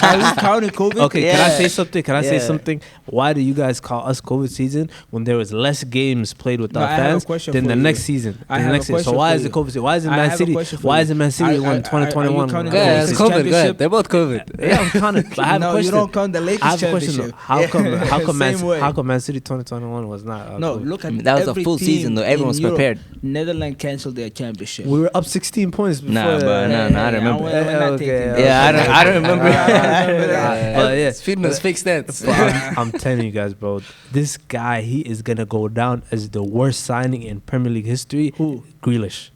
Are we counting COVID? Okay, can I Yeah. say something? Can I say Yeah. something? Why do you guys call us COVID season when there was less games played with No, our I have a fans question than for the you. next season? I The have a next season. So question why for is it you. COVID season? Why isn't I Man have a City? question for Why you. isn't Man City Are- won are- 2021? are you counting the Yeah, Lakers it's COVID. Go ahead. championship? They're both COVID. Yeah, I'm counting. But I have No, a you question. don't count the Lakers I have a question. championship. Though. How come Same way. How come Man City 2021 was not? No, COVID? look at That was a every full team season, though. Everyone was in Europe. prepared. Netherlands canceled their championship. We were up 16 points before. Nah, but no, I remember. we're not Okay, taking that. Yeah, I don't remember. But yeah, It's fitness, fake stats. But I'm telling you guys, bro, this guy, he is gonna go down as the worst signing in Premier League history. Who? Grealish.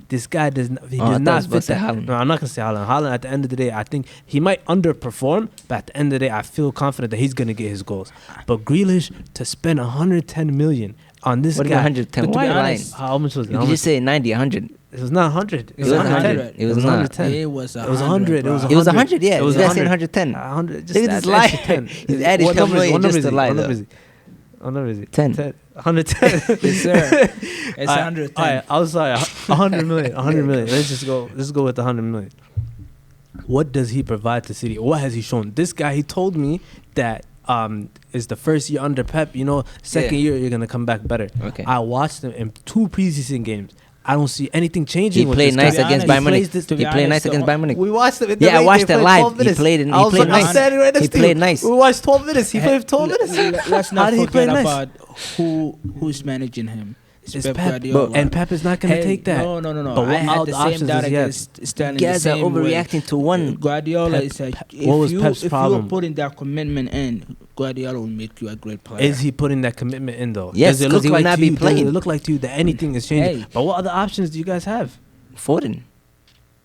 This guy does not. He Oh, I does thought you not was about fit to say that. Haaland. No, I'm not gonna say Haaland. Haaland, at the end of the day, I think he might underperform, but at the end of the day, I feel confident that he's gonna get his goals. But Grealish to spend 110 million on this What do you guy. mean 110? But to Why be are you lying? honest, How much was it? You How could much? just say 90, 100. It was not 100. It was 100. It was not. 110. It was It was 100. It was 100. It was 100, yeah. It was You guys saying 100. 110. 100. Just Look at add this the lie. extra 10. He's adding What 10 number is it? million What just number is to it? lie, What though. number is it? What number is it? 10. 110. Yes, sir. It's 110. All right, I'm sorry. 100 million. 100 million. Let's go with the 100 million. What does he provide to City? What has he shown? This guy, he told me that is the first year under Pep. You know, second year you're gonna come back better. Okay. I watched him in 2 preseason games. I don't see anything changing. He with played this nice guy. against He Bayern Munich. plays this- to He be played honest, nice against Bayern Munich. We watched him. Yeah, I watched it live. He played I was nice. standing right next He to played you. nice. We watched 12 minutes. He played 12 minutes. Let's How not did he play forget nice? about who's managing him. It's Pep Pep, Guardiola. and Pep is not gonna Hey, take that. No. But I what had other the options same does doubt he have? against Stanley. You guys the are same way. overreacting to one. Guardiola Pep- is like, what was Pep's if you problem? are putting that commitment in, Guardiola will make you a great player. Is he putting that commitment in though? Yes, Does it 'cause look he will like not to be you- playing. Does it look like to you that anything is changing? Hey. But what other options do you guys have? Foden.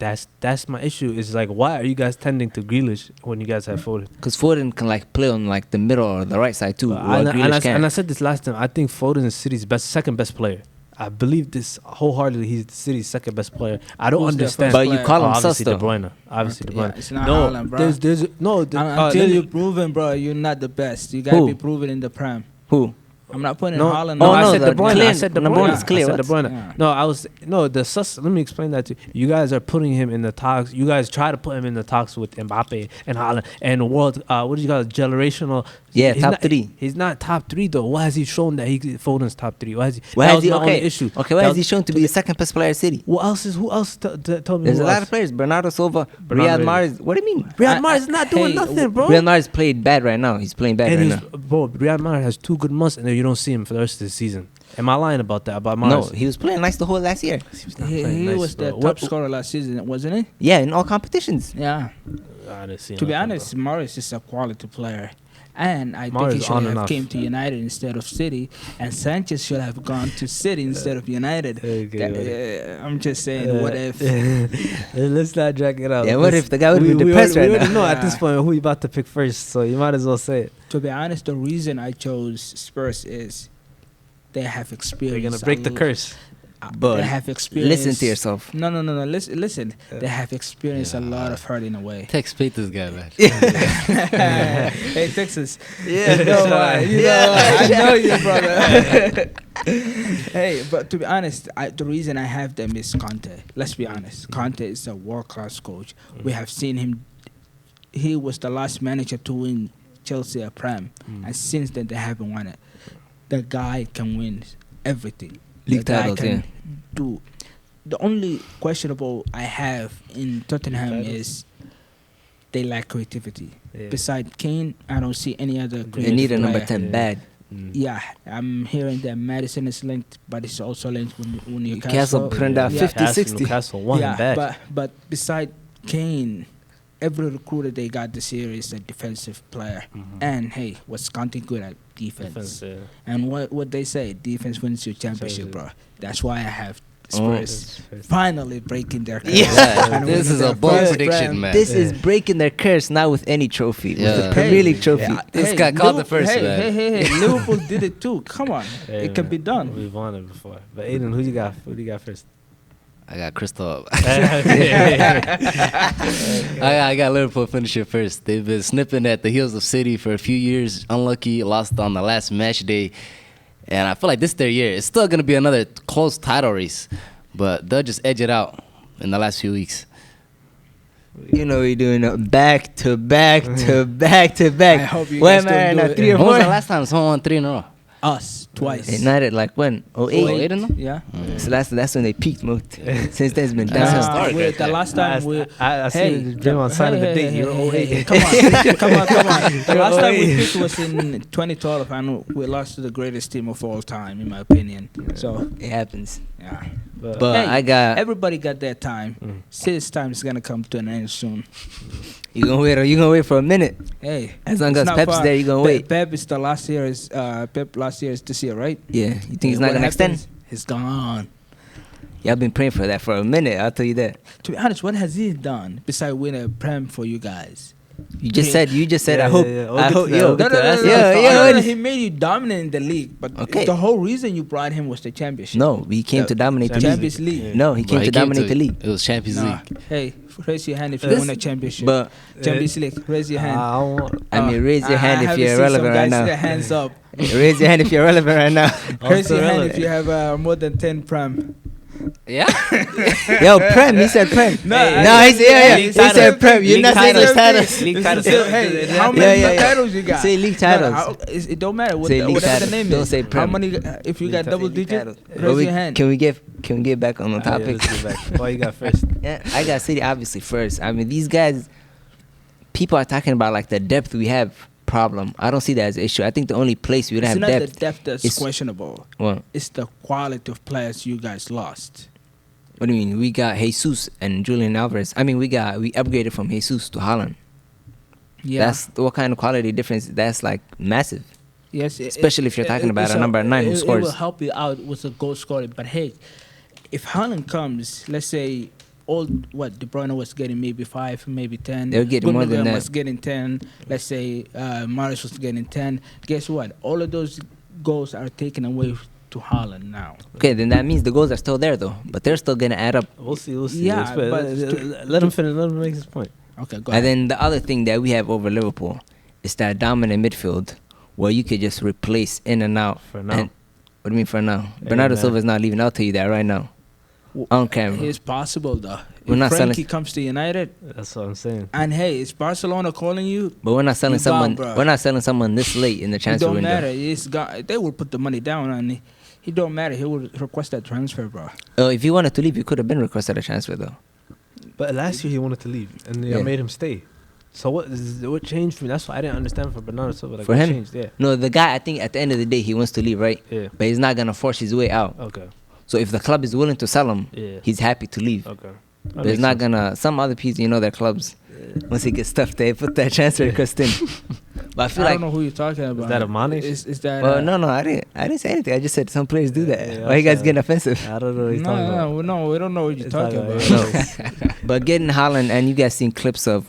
That's my issue. Is like, why are you guys tending to Grealish when you guys have Foden? Because Foden can like play on like the middle or the right side too. while And Grealish I can't. said this last time. I think Foden is City's second best player. I believe this wholeheartedly. He's City's second best player. I don't Who's their understand. first But you player? call him obviously sus De though. Bruyne. Obviously De Yeah, Bruyne. it's not No, Haaland, bro. there's no. Until let me- you proven, bro, you're not the best. You gotta Who? be proven in the Prem. Who? I'm not putting No, Haaland. no, Oh, I no, said the De Bruyne. I clear- said De number one Bruyne. is clear, I said De what? Bruyne. Yeah. No, I was the sus. Let me explain that to you. You guys are putting him in the talks. You guys try to put him in the talks with Mbappe and Haaland and world. What do you call it? Generational Yeah, He's top not, 3. He's not top 3 though. Why has he shown that he Foden's top 3? Why has he? Why that has was he? my only Okay, issue. okay. Why That has he was- shown to be the second best player at City? Who else is? Who else? Tell me. There's who a lot else. of players. Bernardo Silva, Bernardo Riyad Mahrez. What do you mean? Riyad Mahrez is not doing hey, nothing, bro. Riyad Mahrez played bad right now. He's playing bad And right he's, now. bro, Riyad Mahrez has 2 good months, and then you don't see him for the rest of the season. Am I lying about that? About Mahrez? No, he was playing nice the whole last year. He was not He playing nice, was the bro. top scorer last season, wasn't he? Yeah, in all competitions. Yeah. I didn't see To be nothing, honest, Morris is a quality player. And I Mahrez think he should on and have off. came to United instead of City. And Sanchez should have gone to City instead of United. I'm just saying, what if? Let's not drag it out. Yeah, what if the guy would be depressed we right already now? know at this Yeah. point who you about to pick first, so you might as well say it. To be honest, the reason I chose Spurs is they have experience. We're gonna break the curse. But they have experience. listen to yourself. No. Listen. They have experienced a lot of hurting away. Text paid this guy, man. Hey, Texas. Yeah. You know what? I know you, brother. Hey, but to be honest, the reason I have them is Conte. Let's be honest. Conte is a world-class coach. We have seen him. He was the last manager to win Chelsea a Prem. And since then, they haven't won it. The guy can win everything. League The guy titles, can yeah. do. The only questionable I have in Tottenham is they lack creativity. Yeah. Besides Kane, I don't see any other creative They need a number player. 10 Yeah. bad. Yeah, I'm hearing that Madison is linked, but it's also linked with Newcastle Newcastle. put him down Yeah. 50, 60. Newcastle won Yeah, bad. but beside Kane, every recruiter they got this year is a defensive player. And hey, was Conte good at defense? And what they say, defense wins your championship, bro. That's why I have Spurs finally breaking their curse. Yeah, and this winning is a their bold first prediction, Prem. man. This is breaking their curse, not with any trophy. With Yeah. the Premier League trophy. Yeah, This guy called the first, hey, man. Hey, Liverpool did it too. Come on, it can be done. We've won it before. But Aiden, who you got? Who do you got first? I got Crystal. Yeah. I got Liverpool finisher first. They've been snipping at the heels of City for a few years. Unlucky, lost on the last match day. And I feel like this is their year. It's still going to be another close title race. But they'll just edge it out in the last few weeks. You know we're doing back to back to back to back. I hope you What guys am I don't right do now? it. 3 or When 4? was the last time someone won 3 in a row? Us twice. United like when? 08? 08 in them? Yeah. So that's when they peaked most. Since then it's been That's down. historic right The there. last time we I seen Draman signing the date. You're 08. Come on. The last time we picked was in 2012, and we lost to the greatest team of all time, in my opinion. So It happens. yeah, But Hey, I got everybody got their time. City's time is gonna come to an end soon. you gonna wait for a minute. Hey, As long it's as not Pep's far. there, you gonna wait. Pep is the last year is Pep last year is this year, right? Yeah. You think he's not What gonna extend? happens? He's gone. Yeah, I've been praying for that for a minute. I'll tell you that. To be honest, what has he done besides win a Prem for you guys? You just said. Yeah, I hope. yeah, yeah. I hope. Yo, No, that's yo. He made you dominant in the league, but Okay. the whole reason you brought him was the championship. No, he came to dominate the league. Champions League. No, he came Bro, to dominate the league. It was Champions Nah. League. Hey, raise your hand if you This- win a championship. But Champions League, raise your hand. I mean, raise your hand if haven't you're seen irrelevant some right guys now. their hands up. Raise your hand if you're relevant right now. Raise your hand if you have more than 10 Prem. Yeah. Yo, Prem. He said Prem. No, He said League He said Prem. You're League not saying his titles. titles. League titles. Hey, how Yeah, many yeah, yeah. titles you got? Say league No, titles. it don't matter. Say league Whatever titles. the name Don't is. say How Prem. many? If you got double digit, But raise your hand. Can we get back on the topic? Let's get back. Why you got first? Yeah, I got City obviously first. I mean, these guys, people are talking about like the depth we have problem. I don't see that as an issue. I think the only place we would It's have not the depth. depth that's is- questionable. Well, It's the quality of players you guys lost. what do you mean? We got Jesus and Julian Alvarez. I mean, we upgraded from Jesus to Holland. Yeah. That's what kind of quality difference? That's like massive. Yes, Especially if you're talking about a number 9 who It scores. will help you out with a goal scoring. But hey, if Haaland comes, let's say De Bruyne was getting maybe 5, maybe 10. They're getting more than Gundogan that. was getting 10. Let's say Maris was getting 10. Guess what? All of those goals are taken away to Haaland now. Okay, then that means the goals are still there though, but they're still gonna add up. We'll see. Yeah, but Let him finish. Let him make his point. Okay, go And ahead. then the other thing that we have over Liverpool is that dominant midfield where you could just replace in and out. For now. And, what do you mean for now? Bernardo man. Silva's not leaving. I'll tell you that right now. on camera. It's possible though. We're If not selling- Frankie comes to United, That's what I'm saying. and hey, it's Barcelona calling you. But we're not selling You someone. gone, bruh. We're not selling someone this late in the It transfer don't window. matter. They will put the money down, and he don't matter. He will request that transfer, bro. If he wanted to leave, he could have been requested a transfer though. But last year he wanted to leave, and they Yeah. made him stay. So what changed for me? That's why I didn't understand for Bernardo Silva. Like, For what him? changed? Yeah. No, the guy. I think at the end of the day, he wants to leave, right? Yeah. But he's not gonna force his way out. Okay. So if the club is willing to sell him, Yeah. he's happy to leave. Okay. But it's not gonna. Some other people, their clubs. Once he gets stuffed, they put that transfer request in. But I feel I like. don't know who you're talking about. that a Mane? Is that? Well, no, I didn't say anything. I just said some players do that. Yeah, Why you guys okay. getting offensive? I don't know what he's talking about. No, we don't know what you're It's talking like, about. no. But getting Haaland, and you guys seen clips of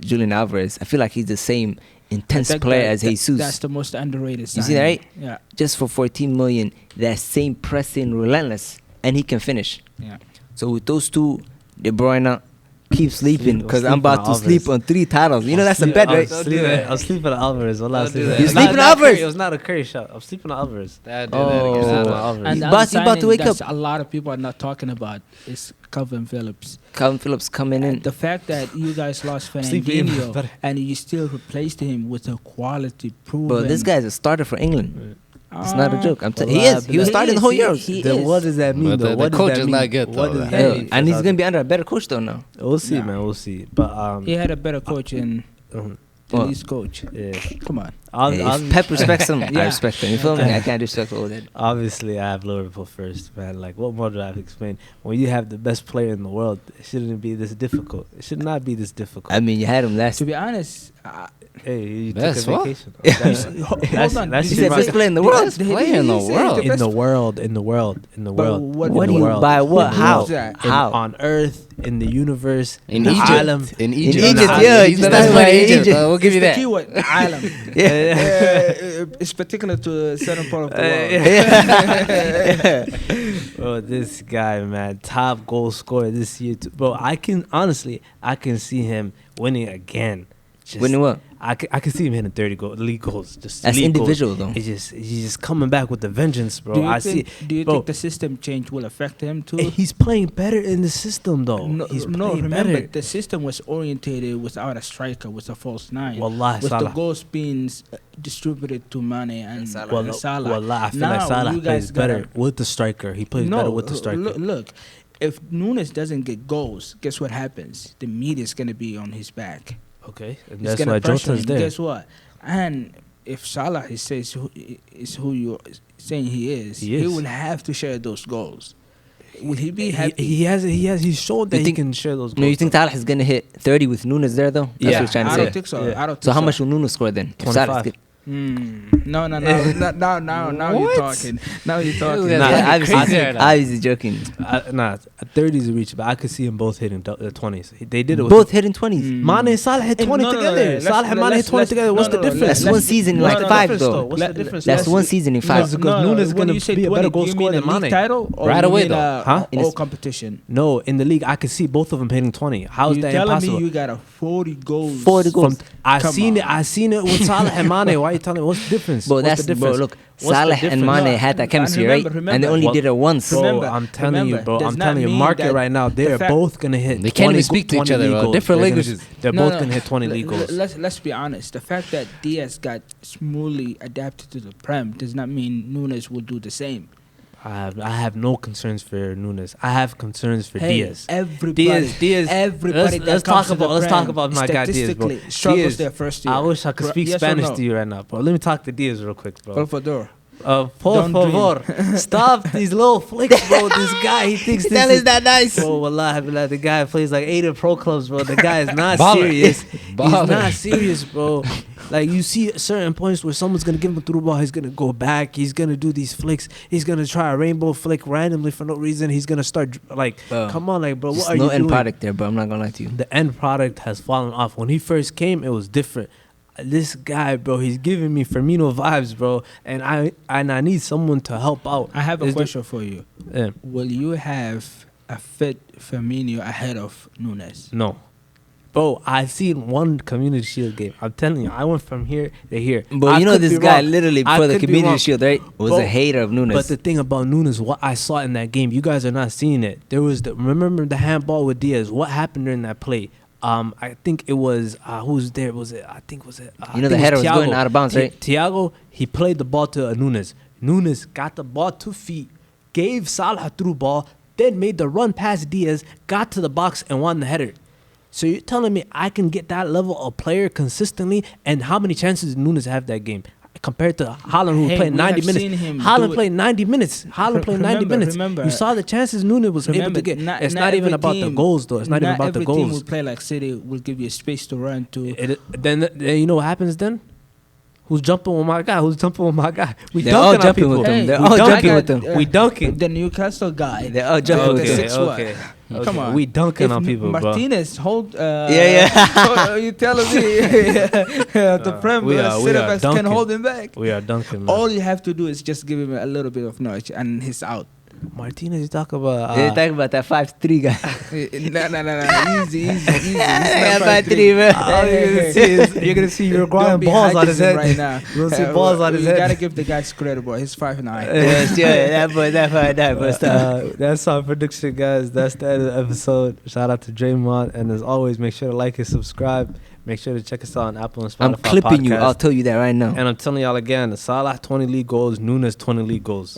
Julian Alvarez. I feel like he's the same I intense think player that- as Jesus. That's the most underrated. You see that, signing. right? Yeah, Just for 14 million, that same pressing, relentless, and he can finish. yeah. So with those two, De Bruyne, keep sleeping because I'm sleeping about on to Alvarez. sleep on 3 titles. That's a bet, right? I'm sleeping on Alvarez. Well, Don't do that. You It's sleeping not on Alvarez? Curry. It was not a Curry shot. I'm sleeping on Alvarez. Dad do Oh. that against Sleeping on Alvarez. Alvarez. And the Boss, other you about to signing wake that's up. a lot of people are not talking about is Calvin Phillips. Calvin Phillips coming in. The fact that you guys lost Sleeping, Fernandinho but- and you still replaced him with a quality proven. But this guy's a starter for England. It's not a joke. well, He is. He was he starting the is, whole he- Euros. he Then is. what does that mean, But though? the What does coach that is mean? not good, What though, does like- that Yeah, mean? and he's gonna be under a better coach though now. We'll see, Nah. man. We'll see. But He had a better coach in mhm, the What? least coach. yeah. Come on. If Pep respects him, I Yeah. respect him. You feel me? I can't respect all that. Obviously, I have Liverpool first, man. Like, what more do I have to explain? When you have the best player in the world, it shouldn't be this difficult. It should not be this difficult. I mean, you had him last. To be honest, Hey, you Best took a what? vacation. hold on. That's He your said best player in the world. Best player in the world. in the world, in the world, in the world. what in What the do you world. by what? Who How? knows that? In- How? on Earth, in the universe, In the Egypt. island. In Egypt. Egypt, Nah, yeah, he's you the just best player in like Egypt. Egypt. We'll give you The that. keyword, island. Yeah. It's particular to a certain part of the world. Bro, this guy, man, top goal scorer this year, too. Bro. I can see him winning again. Just- Winning what? I can see him hitting 30 league goals. Just That's league goals. individual though. He's just coming back with the vengeance, bro. Do you I think, see. Do you bro. think the system change will affect him too? He's playing better in the system, though. No, He's no, playing remember better. the system was orientated without a striker, with a false nine. Wallahi, with the Salah. goals being distributed to Mane and Salah. Salah. Wallahi, I feel Now, like Salah you plays guys gotta- better with the striker. He plays better with the striker. Look, if Nunes doesn't get goals, guess what happens? The media's gonna be on his back. Okay, and It's that's gonna why pressure Jota's him. there. Guess what? And if Salah is who you're saying he is, He he is. will have to share those goals. Will he be He, happy? he's shown that You he think- can share those goals. No, you think Salah is gonna hit 30 with Nunes there though? That's Yeah, what he's trying to I say. don't think so. Yeah. I don't think So how much will Nunes score then? If Salah's 25. good- No, now you're What? talking. Now you're talking. Yeah, Nah, yeah, obviously, crazy right now. obviously joking. Nah, 30 is a reach, but I could see them both hitting the 20s. They did it with Both hitting 20s. Mane and Salah hit 20 together. Salah and Mane hit 20 together. What's the difference? That's one season in What's like the 5 difference, though. What's the difference? That's one season in 5. Because Nunes is when gonna you say be a 20, better goal do you scorer mean than a league Mane. title or Right you away, mean though. Huh? In all his- competition? No, in the league, I could see both of them hitting 20. How is You that telling impossible? me you got a 40 goals? 40 goals. I Come seen it. on. I seen it with Salah and Mane. Why are you telling me? What's the difference? Bro, What's that's the difference? bro. Look, What's the Salah and difference? Mane had that And chemistry, remember, right? And they only Well, did it once. Bro, Remember- I'm telling you, bro. does I'm not telling you, mean mark it that right now. the They're fact- both gonna hit. They can't 20 even speak to each 20 other, league bro. goals. Different They're gonna- languages. They're No, both no. gonna hit 20 league goals. Let's be honest. The fact that Diaz got smoothly adapted to the Prem does not mean Nunes will do the same. I have no concerns for Nunes. I have concerns for Hey, Diaz. everybody, Diaz. everybody that Let's comes talk to the about. Let's Prem talk about my guy Diaz, bro. statistically struggles Diaz, their first year. I wish I could speak Yes or Spanish no? to you right now, bro. Let me talk to Diaz real quick, bro. Por favor. Por Don't dream. favor, stop these little flicks, bro. This guy, he thinks That this is that nice. Bro, wallahi, billah, the guy plays like 8 in pro clubs, bro. The guy is not Baller. serious. He's Baller. not serious, bro. Like, you see certain points where someone's going to give him a through ball. He's going to go back. He's going to do these flicks. He's going to try a rainbow flick randomly for no reason. He's going to start, like, come on, like, bro, what Just are no you end doing? product there, bro. I'm not gonna lie to you. The end product has fallen off. When he first came, it was different. This guy, bro, he's giving me Firmino vibes, bro. And I need someone to help out. I have a Is the- question for you. Yeah. Will you have a fit Firmino ahead of Nunes? No. Bro, I seen one Community Shield game. I'm telling you, I went from here to here. But you know this guy literally before the Community Shield, right, was Bro, a hater of Nunes. But the thing about Nunes, what I saw in that game, you guys are not seeing it. There was remember the handball with Diaz. What happened during that play? I think it was who's there? Was it? I think was it? You know the header was going out of bounds, right? Thiago, he played the ball to Nunes. Nunes got the ball 2 feet, gave Salah through ball, then made the run past Diaz, got to the box and won the header. So you're telling me I can get that level of player consistently? And how many chances did Nunes have that game? Compared to Haaland, who played 90 minutes. Haaland played 90 minutes. Haaland played 90 minutes. You saw the chances Nunes was able to get. It's not even about the goals, though. It's not even about the goals. Every team will play like City will give you space to run to. Then you know what happens then? Who's jumping with my guy? Who's jumping with my guy? They're all jumping with him. They're all jumping with him. We dunking. The Newcastle guy. They're all jumping with him. Okay. Come on. We dunking on people, Martinez hold. Yeah. You telling me the Premier center-backs can hold him back? We are dunking. All you have to do is just give him a little bit of nudge, and he's out. Martinez, you talk about. They're talking about that 5'3" guy. No. Easy. He's Yeah, not 5'3", man. All you're gonna see Uruguayan balls on his head right now. You're gonna see balls on his head. You gotta give the guy credit, bro. He's 5'9". Yes, yeah, that boy, that 5'9", but stop. That's our prediction, guys. That's the end of the episode. Shout out to Draman, and as always, make sure to like and subscribe. Make sure to check us out on Apple and Spotify. I'm clipping you. podcast. I'll tell you that right now. And I'm telling y'all again, Salah 20 league goals, Nunes 20 league goals.